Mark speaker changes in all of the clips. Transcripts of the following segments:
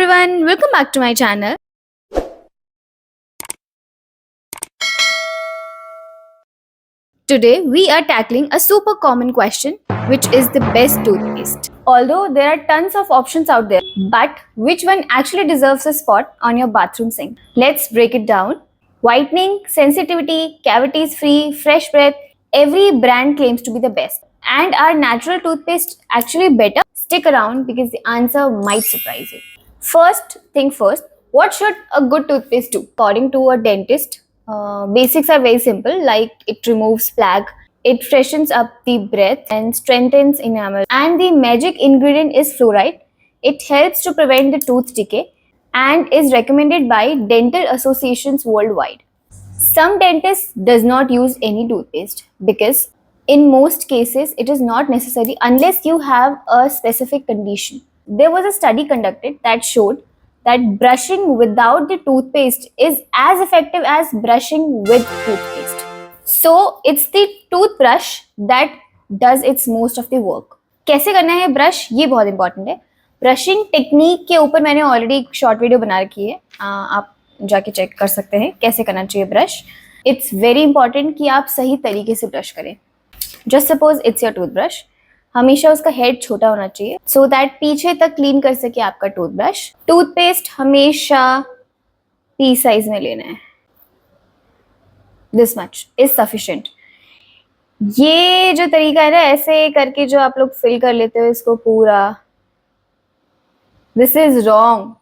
Speaker 1: everyone, welcome back to my channel. Today we are tackling a super common question, which is the best toothpaste. Although there are tons of options out there, but which one actually deserves a spot on your bathroom sink? Let's break it down. Whitening, sensitivity, cavities free, fresh breath, every brand claims to be the best. And are natural toothpaste actually better? Stick around because the answer might surprise you. First thing first, what should a good toothpaste do? According to a dentist, basics are very simple, like it removes plaque, it freshens up the breath and strengthens enamel. And the magic ingredient is fluoride. It helps to prevent the tooth decay and is recommended by dental associations worldwide. Some dentists does not use any toothpaste because in most cases it is not necessary unless you have a specific condition. There was a study conducted that showed that brushing without the toothpaste is as effective as brushing with toothpaste. So it's the toothbrush that does its most of the work. कैसे करना है brush, ये बहुत important है. Brushing technique के ऊपर मैंने already एक शॉर्ट वीडियो बना रखी है, आप जाके चेक कर सकते हैं कैसे करना चाहिए ब्रश. इट्स वेरी इंपॉर्टेंट कि आप सही तरीके से ब्रश करें. Just suppose it's your toothbrush, हमेशा उसका हेड छोटा होना चाहिए सो दैट पीछे तक क्लीन कर सके आपका टूथब्रश. टूथपेस्ट हमेशा पी साइज में लेना है. This much is sufficient. ये जो तरीका है ना, ऐसे करके जो आप लोग फिल कर लेते हो इसको पूरा, दिस इज रॉन्ग.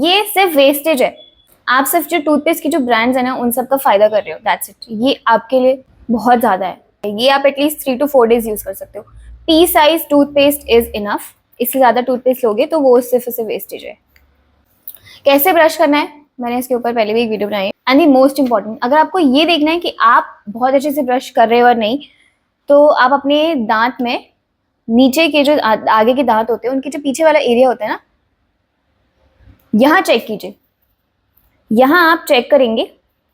Speaker 1: ये सिर्फ वेस्टेज है. आप सिर्फ जो टूथपेस्ट की जो ब्रांड्स है ना उन सब का फायदा कर रहे हो, दैट्स इट. ये आपके लिए बहुत ज्यादा है. ये आप एटलीस्ट 3 to 4 days यूज कर सकते हो. P size toothpaste is enough. इससे ज्यादा टूथपेस्ट लोगे तो वो सिर्फ वेस्टेज है. कैसे ब्रश करना है मैंने इसके ऊपर पहले भी एक वीडियो बनाई है. एंड दी मोस्ट इंपॉर्टेंट, अगर आपको ये देखना है कि आप बहुत अच्छे से ब्रश कर रहे हो और नहीं, तो आप अपने दांत में नीचे के जो आगे के दांत होते हैं उनके जो पीछे वाला एरिया होता है ना, यहाँ चेक कीजिए. यहाँ आप चेक करेंगे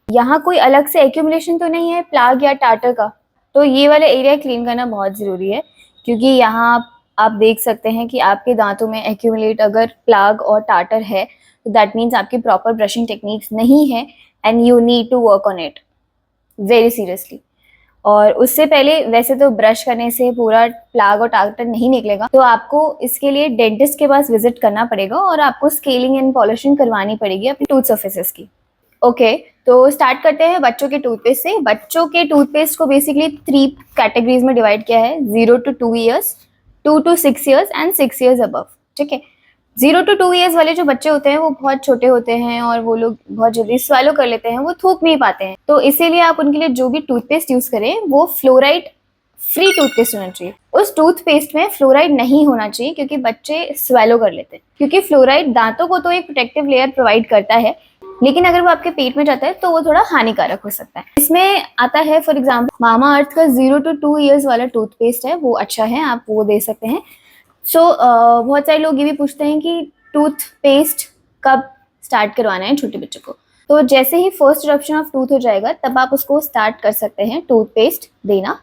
Speaker 1: यहाँ कोई अलग से एक्यूमुलेशन तो नहीं है प्लाग या टाटर का, तो ये वाला एरिया क्लीन करना बहुत ज़रूरी है. क्योंकि यहाँ आप देख सकते हैं कि आपके दांतों में एक्यूमुलेट अगर प्लाग और टाटर है तो दैट मीन्स आपकी प्रॉपर ब्रशिंग टेक्निक्स नहीं है and you need to work on it very seriously. और उससे पहले वैसे तो ब्रश करने से पूरा प्लाग और टाटर नहीं निकलेगा, तो आपको इसके लिए डेंटिस्ट के पास विजिट करना पड़ेगा और आपको स्केलिंग एंड पॉलिशिंग करवानी पड़ेगी अपनी टूथ सर्फेसेस की. ओके, तो स्टार्ट करते हैं बच्चों के टूथपेस्ट से. बच्चों के टूथपेस्ट को बेसिकली 3 कैटेगरीज में डिवाइड किया है: 0 to 2 years, 2 to 6 years and 6 years above. ठीक है. 0 to 2 years वाले जो बच्चे होते हैं वो बहुत छोटे होते हैं और वो लोग बहुत जल्दी स्वेलो कर लेते हैं, वो थूक नहीं पाते हैं. तो इसीलिए आप उनके लिए जो भी टूथपेस्ट यूज करें वो फ्लोराइड फ्री टूथपेस्ट होना चाहिए. उस टूथपेस्ट में फ्लोराइड नहीं होना चाहिए क्योंकि बच्चे स्वेलो कर लेते हैं. क्योंकि फ्लोराइड दांतों को तो एक प्रोटेक्टिव लेयर प्रोवाइड करता है, लेकिन अगर वो आपके पेट में जाता है तो वो थोड़ा हानिकारक हो सकता है. इसमें आता है फॉर एग्जाम्पल मामा अर्थ का 0 to 2 years वाला टूथपेस्ट है, वो अच्छा है, आप वो दे सकते हैं. सो बहुत सारे लोग ये भी पूछते हैं कि टूथपेस्ट कब स्टार्ट करवाना है छोटे बच्चों को. तो जैसे ही फर्स्ट इरप्शन ऑफ टूथ हो जाएगा तब आप उसको स्टार्ट कर सकते हैं टूथपेस्ट देना.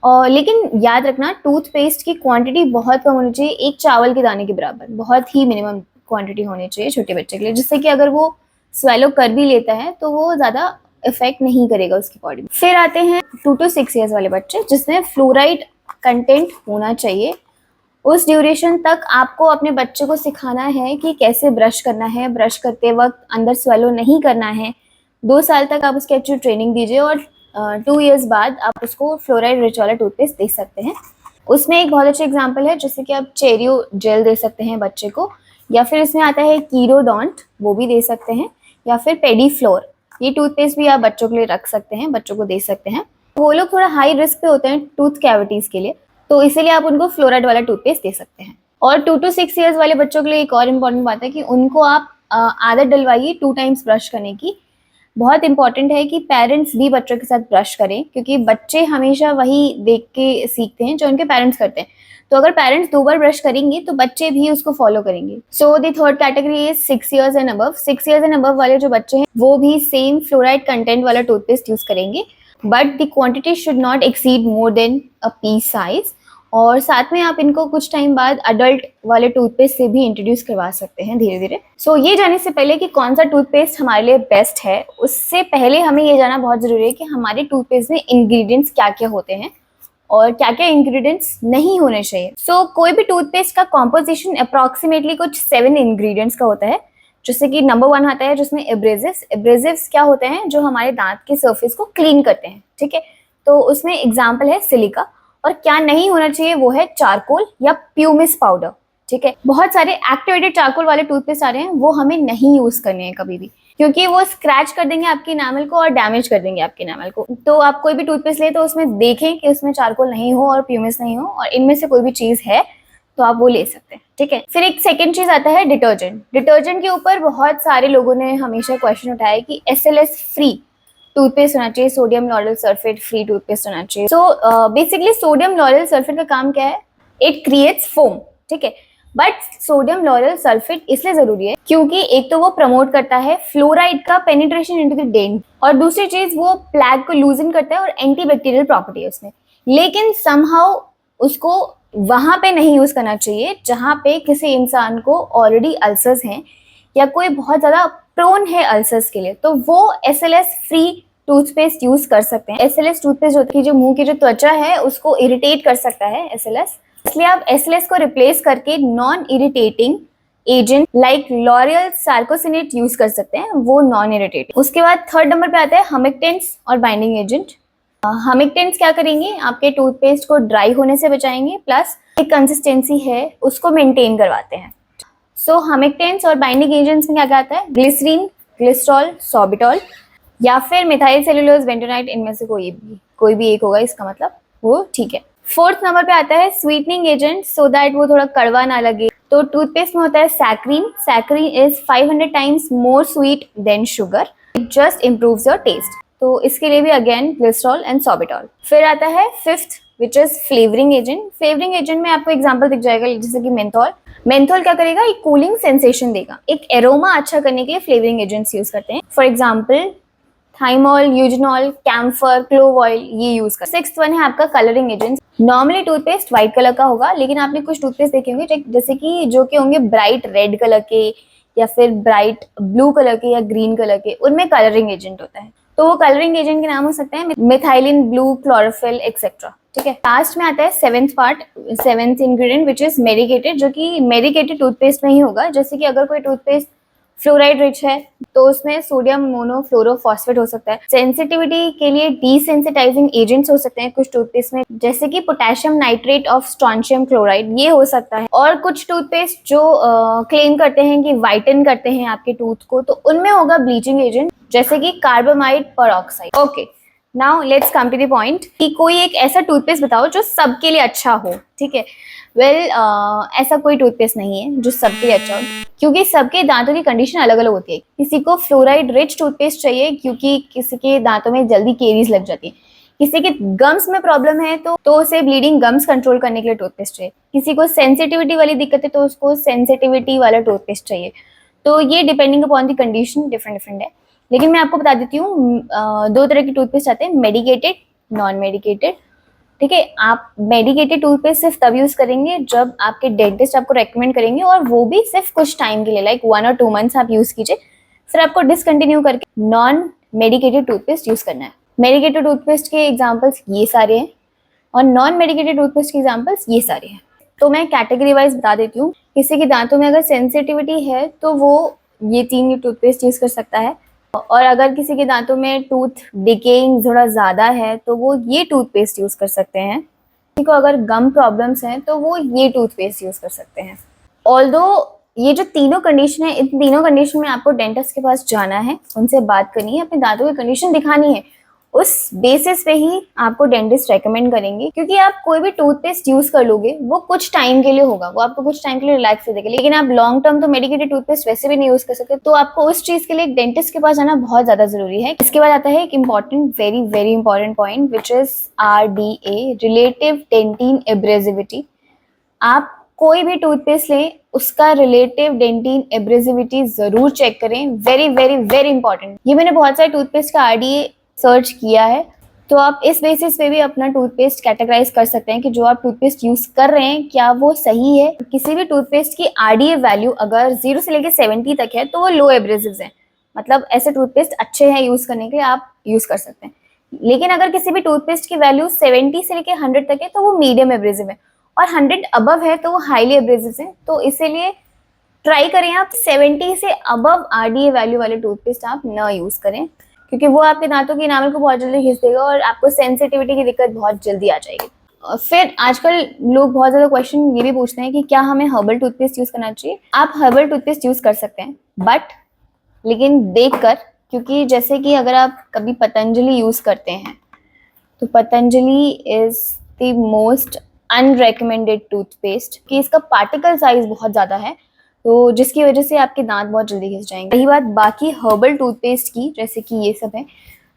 Speaker 1: और लेकिन याद रखना टूथपेस्ट की क्वांटिटी बहुत कम होनी चाहिए, एक चावल के दाने के बराबर, बहुत ही मिनिमम क्वांटिटी होनी चाहिए छोटे बच्चे के लिए, जिससे कि अगर वो स्वेलो कर भी लेता है तो वो ज़्यादा इफेक्ट नहीं करेगा उसकी बॉडी में. फिर आते हैं 2 to 6 years वाले बच्चे जिसमें फ्लोराइड कंटेंट होना चाहिए. उस ड्यूरेशन तक आपको अपने बच्चे को सिखाना है कि कैसे ब्रश करना है, ब्रश करते वक्त अंदर स्वेलो नहीं करना है. 2 साल तक आप उसकी अच्छी ट्रेनिंग दीजिए और 2 years बाद आप उसको फ्लोराइड रिच वाला टूथपेस्ट दे सकते हैं. उसमें एक बहुत अच्छा एग्जाम्पल है जैसे कि आप चेरियो जेल दे सकते हैं बच्चे को, या फिर इसमें आता है कीरोडोंट, वो भी दे सकते हैं, या फिर पेडीफ्लोर, ये टूथपेस्ट भी आप बच्चों के लिए रख सकते हैं, बच्चों को दे सकते हैं. वो लोग थोड़ा हाई रिस्क पे होते हैं टूथ कैविटीज के लिए, तो इसीलिए आप उनको फ्लोराइड वाला टूथपेस्ट दे सकते हैं. और 2 to 6 years वाले बच्चों के लिए एक और इम्पॉर्टेंट बात है कि उनको आप आदत डलवाइए 2 times ब्रश करने की. बहुत इंपॉर्टेंट है कि पेरेंट्स भी बच्चों के साथ ब्रश करें क्योंकि बच्चे हमेशा वही देख के सीखते हैं जो उनके पेरेंट्स करते हैं. तो अगर पेरेंट्स 2 बार ब्रश करेंगे तो बच्चे भी उसको फॉलो करेंगे. So the third category is 6 years and above. 6 years and above वाले जो बच्चे हैं वो भी सेम फ्लोराइड कंटेंट वाला टूथपेस्ट यूज करेंगे, but the quantity should not exceed more than a P size. और साथ में आप इनको कुछ टाइम बाद अडल्ट वाले टूथपेस्ट से भी इंट्रोड्यूस करवा सकते हैं धीरे धीरे। सो ये जानने से पहले कि कौन सा टूथपेस्ट हमारे लिए बेस्ट है, उससे पहले हमें ये जानना बहुत ज़रूरी है कि हमारे टूथपेस्ट में इंग्रेडिएंट्स क्या क्या होते हैं और क्या क्या इंग्रेडिएंट्स नहीं होने चाहिए। सो कोई भी टूथपेस्ट का कॉम्पोजिशन अप्रॉक्सीमेटली कुछ 7 इंग्रेडिएंट्स का होता है, जैसे कि नंबर 1 आता है जिसमें एब्रेसिव्स। एब्रेसिव्स क्या होते हैं? जो हमारे दांत के सरफेस को क्लीन करते हैं, ठीक है। तो उसमें एग्जाम्पल है सिलिका। और क्या नहीं होना चाहिए वो है चारकोल या प्यूमिस पाउडर, ठीक है। बहुत सारे एक्टिवेटेड चारकोल वाले टूथपेस्ट आ रहे हैं, वो हमें नहीं यूज करने हैं कभी भी, क्योंकि वो स्क्रैच कर देंगे आपके एनामल को और डैमेज कर देंगे आपके एनामल को। तो आप कोई भी टूथपेस्ट ले तो उसमें देखें कि उसमें चारकोल नहीं हो और प्यूमिस नहीं हो, और इनमें से कोई भी चीज है तो आप वो ले सकते हैं, ठीक है। फिर एक सेकंड चीज आता है डिटर्जेंट। डिटर्जेंट के ऊपर बहुत सारे लोगों ने हमेशा क्वेश्चन उठाया कि SLS फ्री टूथपेस्ट होना चाहिए, sodium lauryl sulphate free toothpaste होना चाहिए। So basically sodium lauryl sulphate का काम क्या है? इट क्रिएट्स फोम, ठीक है। बट सोडियम लॉरेल सल्फेट इसलिए जरूरी है क्योंकि एक तो वो प्रमोट करता है फ्लोराइड का पेनिट्रेशन इनटू द डेंट, और दूसरी चीज वो प्लैग को लूजन करता है और एंटीबैक्टीरियल प्रॉपर्टी है उसमें। लेकिन समहाउ उसको वहां पे नहीं यूज करना चाहिए जहां पे किसी इंसान को ऑलरेडी अल्सर्स हैं या कोई बहुत ज्यादा प्रोन है अल्सर्स के लिए, तो वो SLS फ्री टूथपेस्ट यूज कर सकते हैं। SLS टूथपेस्ट होती है जो मुंह की जो त्वचा है उसको इरिटेट कर सकता है SLS, इसलिए आप SLS को रिप्लेस करके non irritating agent like lauroyl sarcosinate use कर सकते हैं, वो नॉन इरिटेटिंग। उसके बाद थर्ड नंबर पे आता है हमिक्टेंस और बाइंडिंग एजेंट। हमिक्टेंस क्या करेंगे? आपके टूथपेस्ट को ड्राई होने से बचाएंगे, प्लस एक कंसिस्टेंसी है उसको मेंटेन करवाते हैं। सो हमिक्टेंस और बाइंडिंग एजेंट्स में क्या क्या आता है? ग्लिसरीन, ग्लिसरॉल, सॉर्बिटॉल या फिर मिथाइल सेलुलोज बेंटोनाइट, इनमें से कोई भी एक होगा, इसका मतलब वो ठीक है। फोर्थ नंबर पे आता है स्वीटनिंग एजेंट, सो दैट वो थोड़ा कड़वा ना लगे। तो टूथपेस्ट में होता है saccharin. Saccharin is 500 times more sweet than sugar, it just improves your taste. तो इसके लिए भी अगेन ग्लिसरॉल एंड सॉर्बिटॉल। फिर आता है fifth which is flavouring agent. Flavouring agent में आपको एग्जांपल दिख जाएगा, जैसे कि मेंथोल। मेंथोल क्या करेगा? एक कूलिंग सेंसेशन देगा। एक एरोमा अच्छा करने के लिए फ्लेवरिंग एजेंट्स यूज करते हैं। For example thymol, eugenol, camphor, clove oil, ये यूज कर। सिक्स्थ वन है आपका colouring agent. Normally toothpaste white colour का होगा, लेकिन आपने कुछ टूथपेस्ट देखे होंगे जैसे कि जो कि होंगे ब्राइट रेड कलर के या फिर ब्राइट ब्लू कलर के या ग्रीन कलर के, उनमें कलरिंग एजेंट होता है। तो वो कलरिंग एजेंट के नाम हो सकते हैं मिथाइलिन ब्लू, क्लोरोफिल एक्सेट्रा, ठीक है। लास्ट में आता है seventh ingredient which is medicated, जो कि मेडिकेटेड टूथपेस्ट में ही होगा। जैसे कि अगर कोई टूथपेस्ट फ्लोराइड रिच है तो उसमें सोडियम मोनोफ्लोरोफॉस्फेट हो सकता है। सेंसिटिविटी के लिए डीसेंसिटाइजिंग एजेंट्स हो सकते हैं कुछ टूथपेस्ट में, जैसे कि potassium nitrate of strontium chloride, ये हो सकता है। और कुछ टूथपेस्ट जो क्लेम करते हैं कि वाइटन करते हैं आपके टूथ को, तो उनमें होगा ब्लीचिंग एजेंट, जैसे कि carbamide peroxide. Okay, now let's come to the point कि कोई एक ऐसा टूथपेस्ट बताओ जो सबके लिए अच्छा हो, ठीक है। ऐसा कोई टूथपेस्ट नहीं है जो सबके लिए अच्छा हो, क्योंकि सबके दांतों की कंडीशन अलग अलग होती है। किसी को फ्लोराइड रिच टूथपेस्ट चाहिए क्योंकि किसी के दांतों में जल्दी केरीज लग जाती है। किसी के गम्स में प्रॉब्लम है तो उसे ब्लीडिंग गम्स कंट्रोल करने के लिए टूथपेस्ट चाहिए। किसी को सेंसिटिविटी वाली दिक्कत है तो उसको सेंसिटिविटी वाला टूथपेस्ट चाहिए। तो ये depending upon the condition different है। लेकिन मैं आपको बता देती हूँ, 2 तरह के टूथपेस्ट आते हैं, मेडिकेटेड, नॉन मेडिकेटेड, ठीक है। आप मेडिकेटेड टूथपेस्ट सिर्फ तब यूज करेंगे जब आपके डेंटिस्ट आपको रेकमेंड करेंगे, और वो भी सिर्फ कुछ टाइम के लिए, लाइक 1 और 2 मंथ्स आप यूज कीजिए, फिर आपको डिसकंटिन्यू करके नॉन मेडिकेटेड टूथपेस्ट यूज करना है। मेडिकेटेड टूथपेस्ट के एग्जाम्पल्स ये सारे हैं और नॉन मेडिकेटेड टूथपेस्ट के एग्जाम्पल्स ये सारे हैं। तो मैं कैटेगरी वाइज बता देती हूँ। किसी के दांतों में अगर सेंसिटिविटी है तो वो ये 3 टूथपेस्ट यूज कर सकता है, और अगर किसी के दांतों में टूथ डिकेइंग थोड़ा ज़्यादा है तो वो ये टूथपेस्ट यूज़ कर सकते हैं। किसी को अगर गम प्रॉब्लम्स हैं तो वो ये टूथपेस्ट यूज़ कर सकते हैं। ऑल्दो ये जो तीनों कंडीशन है, इन तीनों कंडीशन में आपको डेंटिस्ट के पास जाना है, उनसे बात करनी है, अपने दांतों की कंडीशन दिखानी है। उस बेसिस पे ही आपको डेंटिस्ट रेकमेंड करेंगे, क्योंकि आप कोई भी टूथपेस्ट यूज कर लोगे वो कुछ टाइम के लिए होगा, वो आपको कुछ टाइम के लिए रिलैक्स दे देगा, लेकिन आप लॉन्ग टर्म तो मेडिकेटेड टूथपेस्ट वैसे भी नहीं यूज कर सकते। तो आपको उस चीज के लिए एक डेंटिस्ट के पास जाना बहुत ज्यादा जरूरी है। इसके बाद आता है एक important, very very important point which is RDA, relative dentin abrasivity. आप कोई भी टूथपेस्ट लें, उसका रिलेटिव डेंटिन एब्रेसिविटी जरूर चेक करें। Very very very important. ये मैंने बहुत सारे टूथपेस्ट का RDA सर्च किया है, तो आप इस बेसिस पे भी अपना टूथपेस्ट कैटेगराइज कर सकते हैं कि जो आप टूथपेस्ट यूज कर रहे हैं क्या वो सही है। किसी भी टूथपेस्ट की आरडीए वैल्यू अगर 0 से लेकर 70 तक है तो वो लो एब्रेसिव्स हैं, मतलब ऐसे टूथपेस्ट अच्छे हैं यूज करने के लिए, आप यूज कर सकते हैं। लेकिन अगर किसी भी टूथपेस्ट की वैल्यू 70 से लेकर 100 तक है तो वो मीडियम एब्रेसिव है, और 100 अबव है तो वो हाईली एब्रेसिव है। तो इसीलिए ट्राई करें आप 70 से अबव आरडीए वैल्यू वाले टूथपेस्ट आप न यूज करें, क्योंकि वो आपके दांतों की इनामल को बहुत जल्दी घिस देगा और आपको सेंसिटिविटी की दिक्कत बहुत जल्दी आ जाएगी। और फिर आजकल लोग बहुत ज्यादा क्वेश्चन ये भी पूछते हैं कि क्या हमें हर्बल टूथपेस्ट यूज करना चाहिए। आप हर्बल टूथपेस्ट यूज कर सकते हैं, बट लेकिन देख कर, क्योंकि जैसे कि अगर आप कभी पतंजलि यूज करते हैं तो Patanjali is the most unrecommended toothpaste कि इसका पार्टिकल साइज बहुत ज़्यादा है, तो जिसकी वजह से आपके दांत बहुत जल्दी घिस जाएंगे। रही बात बाकी हर्बल टूथपेस्ट की, जैसे कि ये सब है,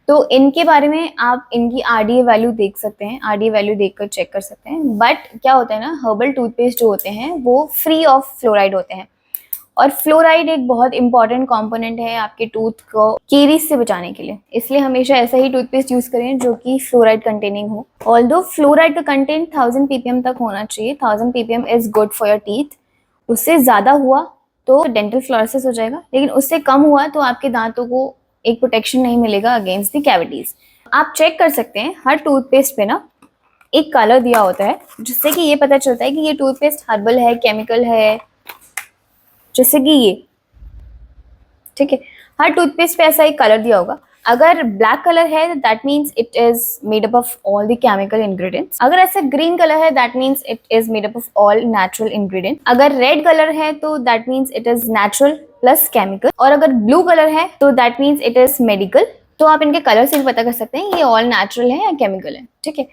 Speaker 1: तो इनके बारे में आप इनकी आरडीए वैल्यू देख सकते हैं, आरडीए वैल्यू देखकर चेक कर सकते हैं। बट क्या होता है ना, हर्बल टूथपेस्ट जो होते हैं वो फ्री ऑफ फ्लोराइड होते हैं, और फ्लोराइड एक बहुत इंपॉर्टेंट कंपोनेंट है आपके टूथ को केरीज से बचाने के लिए। इसलिए हमेशा ऐसा ही टूथपेस्ट यूज करें जो कि फ्लोराइड कंटेनिंग हो। ऑल्दो फ्लोराइड का कंटेंट 1000 ppm तक होना चाहिए, 1000 ppm is good for your teeth. उससे ज्यादा हुआ तो डेंटल फ्लोरोसिस हो जाएगा, लेकिन उससे कम हुआ तो आपके दांतों को एक प्रोटेक्शन नहीं मिलेगा अगेंस्ट द कैविटीज। आप चेक कर सकते हैं हर टूथपेस्ट पे ना एक कलर दिया होता है, जिससे कि ये पता चलता है कि ये टूथपेस्ट हर्बल है, केमिकल है, जैसे कि ये, ठीक है। हर टूथपेस्ट पे ऐसा एक कलर दिया होगा। अगर ब्लैक कलर है that means it is made up of all the chemical ingredients. अगर ऐसा ग्रीन कलर है that means it is made up of all natural ingredient. अगर रेड कलर है तो that means it is natural plus chemical, और अगर blue colour है तो that means it is medical. तो आप इनके कलर से भी पता कर सकते हैं ये ऑल नेचुरल है या केमिकल है, ठीक है।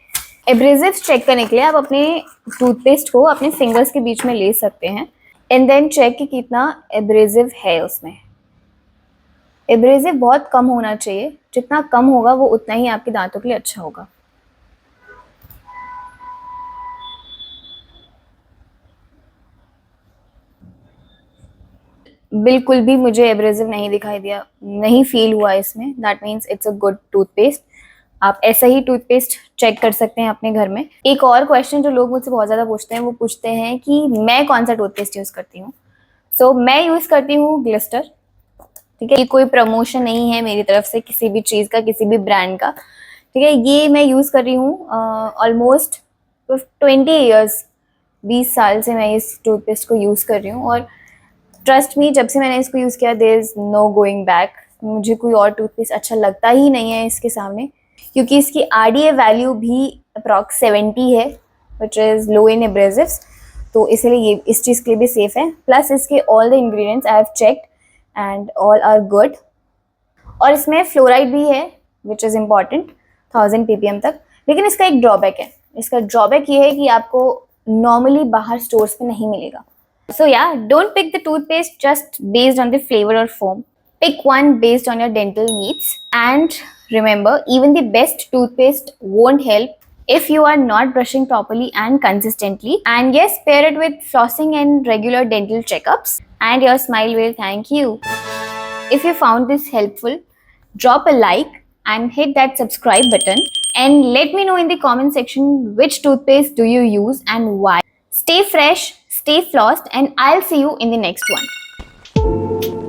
Speaker 1: एब्रेसिव्स चेक करने के लिए आप अपने टूथपेस्ट को अपने फिंगर्स के बीच में ले सकते हैं एंड देन चेक कि कितना एब्रेसिव है उसमें। एब्रेसिव बहुत कम होना चाहिए, जितना कम होगा वो उतना ही आपके दांतों के लिए अच्छा होगा। बिल्कुल भी मुझे एब्रेसिव नहीं दिखाई दिया, नहीं फील हुआ इसमें, that means it's a good toothpaste. आप ऐसा ही टूथपेस्ट चेक कर सकते हैं अपने घर में। एक और क्वेश्चन जो लोग मुझसे बहुत ज़्यादा पूछते हैं, वो पूछते हैं कि मैं कौन सा टूथपेस्ट यूज़ करती हूँ। सो मैं यूज़ करती हूँ ग्लिस्टर, ठीक है। ये कोई प्रमोशन नहीं है मेरी तरफ से किसी भी चीज़ का, किसी भी ब्रांड का, ठीक है। ये मैं यूज़ कर रही हूँ ऑलमोस्ट 20 ईयर्स, 20 साल से मैं इस टूथपेस्ट को यूज़ कर रही हूँ, और ट्रस्ट मी जब से मैंने इसको यूज़ किया there is no going back. मुझे कोई और टूथपेस्ट अच्छा लगता ही नहीं है इसके सामने, क्योंकि इसकी आरडीए वैल्यू भी अप्रॉक्स 70 है, which is low in abrasives, तो इसलिए ये इस चीज़ के लिए भी सेफ है। प्लस इसके all the ingredients I have checked and all are good, और इसमें फ्लोराइड भी है विच इज़ इम्पॉर्टेंट 1000 ppm तक। लेकिन इसका एक ड्रॉबैक है, इसका ड्रॉबैक ये है कि आपको नॉर्मली बाहर स्टोर्स पे नहीं मिलेगा। So yeah, don't pick the toothpaste just based on the flavor or foam. Pick one based on your dental needs. And remember, even the best toothpaste won't help if you are not brushing properly and consistently. And yes, pair it with flossing and regular dental checkups, and your smile will thank you. If you found this helpful, drop a like and hit that subscribe button. And let me know in the comment section which toothpaste do you use and why. Stay fresh, stay flossed, and I'll see you in the next one.